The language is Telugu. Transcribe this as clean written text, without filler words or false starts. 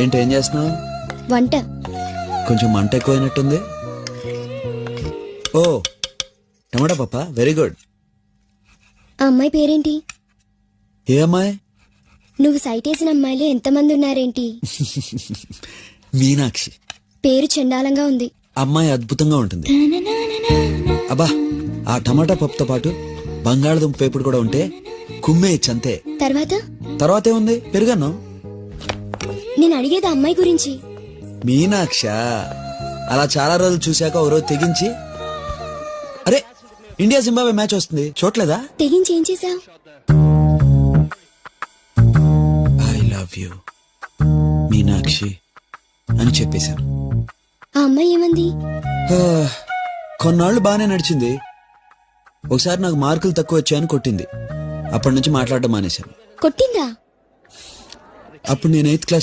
ఏంటి ఏం చేస్తున్నావు? వంట. కొంచెం మంట ఎక్కువైనట్టుంది. ఓ టమాటా పప్ప, వెరీ గుడ్. ఆ అమ్మాయి పేరేంటి? ఏ అమ్మాయి? నువ్వు సైట్ వేసిన అమ్మాయిలు ఎంతమంది ఉన్నారేంటి? మీనాక్షి. పేరు చండాలంగా ఉంది. అమ్మాయి అద్భుతంగా ఉంటుంది. అబ్బా, ఆ టమాటా పప్పుతో పాటు బంగాళదుంప వేపుడు కూడా ఉంటే కుమ్మేయచ్చు అంతే. తర్వాత ఏముంది, పెరుగన్నం. నేను అడిగేది ఆ అమ్మాయి గురించి. మీనాక్ష అలా చాలా రోజులు చూశాక ఓ రోజు తెగించి, అరే ఇండియా జింబాబ్వే మ్యాచ్ వస్తుంది చూడలేదా? తెగించి ఏం చేశావు? ఐ లవ్ యూ మీనాక్షి అని చెప్పేశాను. ఆ అమ్మాయి ఏమంది? కొన్నాళ్ళు బానే నడిచింది. ఒకసారి నాకు మార్కులు తక్కువ వచ్చాయని కొట్టింది. అప్పటి నుంచి మాట్లాడడం మానేశాను. కొట్టిందా? అప్పుడు నేను 8th క్లాస్